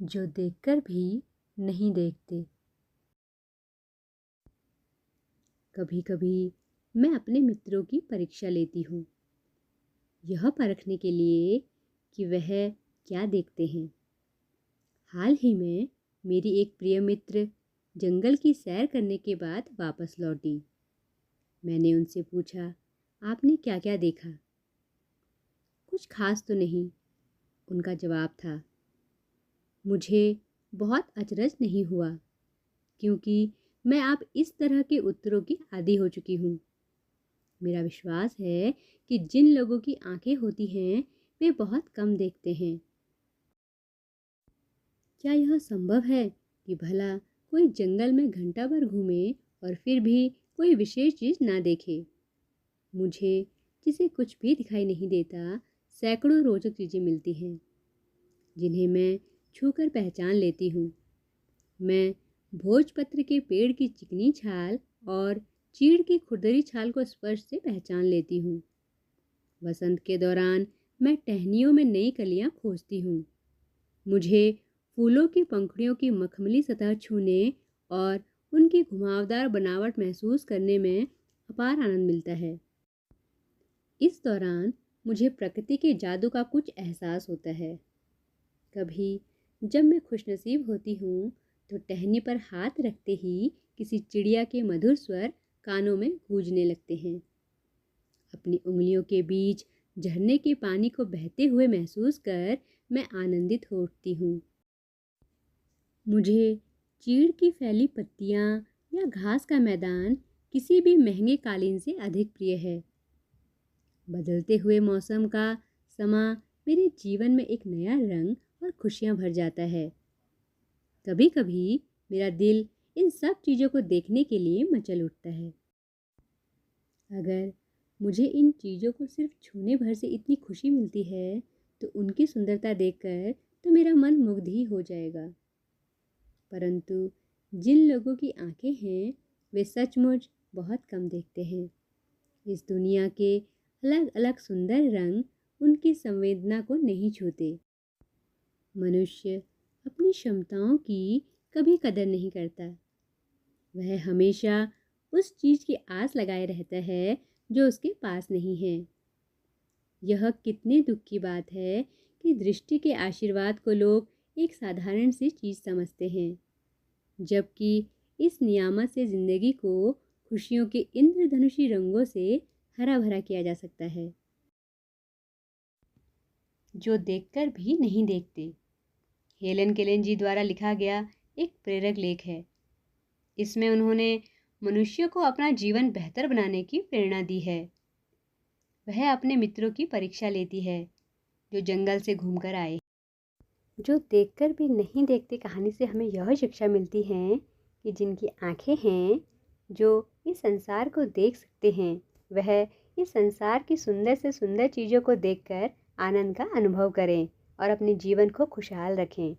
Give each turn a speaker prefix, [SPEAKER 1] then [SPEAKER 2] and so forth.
[SPEAKER 1] जो देखकर भी नहीं देखते। कभी कभी मैं अपने मित्रों की परीक्षा लेती हूँ, यह परखने के लिए कि वह क्या देखते हैं। हाल ही में मेरी एक प्रिय मित्र जंगल की सैर करने के बाद वापस लौटी। मैंने उनसे पूछा, आपने क्या क्या देखा? कुछ खास तो नहीं, उनका जवाब था। मुझे बहुत अचरज नहीं हुआ, क्योंकि मैं अब इस तरह के उत्तरों की आदी हो चुकी हूँ। मेरा विश्वास है कि जिन लोगों की आंखें होती हैं वे बहुत कम देखते हैं। क्या यह संभव है कि भला कोई जंगल में घंटा भर घूमे और फिर भी कोई विशेष चीज़ ना देखे? मुझे, जिसे कुछ भी दिखाई नहीं देता, सैकड़ों रोचक चीज़ें मिलती हैं जिन्हें मैं छूकर पहचान लेती हूँ। मैं भोजपत्र के पेड़ की चिकनी छाल और चीड़ की खुरदरी छाल को स्पर्श से पहचान लेती हूँ। वसंत के दौरान मैं टहनियों में नई कलियाँ खोजती हूँ। मुझे फूलों की पंखुड़ियों की मखमली सतह छूने और उनकी घुमावदार बनावट महसूस करने में अपार आनंद मिलता है। इस दौरान मुझे प्रकृति के जादू का कुछ एहसास होता है। कभी जब मैं खुशनसीब होती हूँ तो टहनी पर हाथ रखते ही किसी चिड़िया के मधुर स्वर कानों में गूंजने लगते हैं। अपनी उंगलियों के बीच झरने के पानी को बहते हुए महसूस कर मैं आनंदित हो उठती हूँ। मुझे चीड़ की फैली पत्तियाँ या घास का मैदान किसी भी महंगे कालीन से अधिक प्रिय है। बदलते हुए मौसम का समा मेरे जीवन में एक नया रंग और खुशियाँ भर जाता है। कभी कभी मेरा दिल इन सब चीज़ों को देखने के लिए मचल उठता है। अगर मुझे इन चीज़ों को सिर्फ छूने भर से इतनी खुशी मिलती है तो उनकी सुंदरता देखकर तो मेरा मन मुग्ध ही हो जाएगा। परंतु जिन लोगों की आंखें हैं वे सचमुच बहुत कम देखते हैं। इस दुनिया के अलग अलग सुंदर रंग उनकी संवेदना को नहीं छूते। मनुष्य अपनी क्षमताओं की कभी कदर नहीं करता। वह हमेशा उस चीज़ की आस लगाए रहता है जो उसके पास नहीं है। यह कितने दुख की बात है कि दृष्टि के आशीर्वाद को लोग एक साधारण सी चीज़ समझते हैं, जबकि इस नियामत से ज़िंदगी को खुशियों के इंद्रधनुषी रंगों से हरा भरा किया जा सकता है। जो देखकर भी नहीं देखते, हेलन केलन जी द्वारा लिखा गया एक प्रेरक लेख है। इसमें उन्होंने मनुष्य को अपना जीवन बेहतर बनाने की प्रेरणा दी है। वह अपने मित्रों की परीक्षा लेती है जो जंगल से घूमकर आए। जो देखकर भी नहीं देखते कहानी से हमें यह शिक्षा मिलती है कि जिनकी आंखें हैं, जो इस संसार को देख सकते हैं, वह इस संसार की सुंदर से सुंदर चीज़ों को देखकर आनंद का अनुभव करें और अपने जीवन को खुशहाल रखें।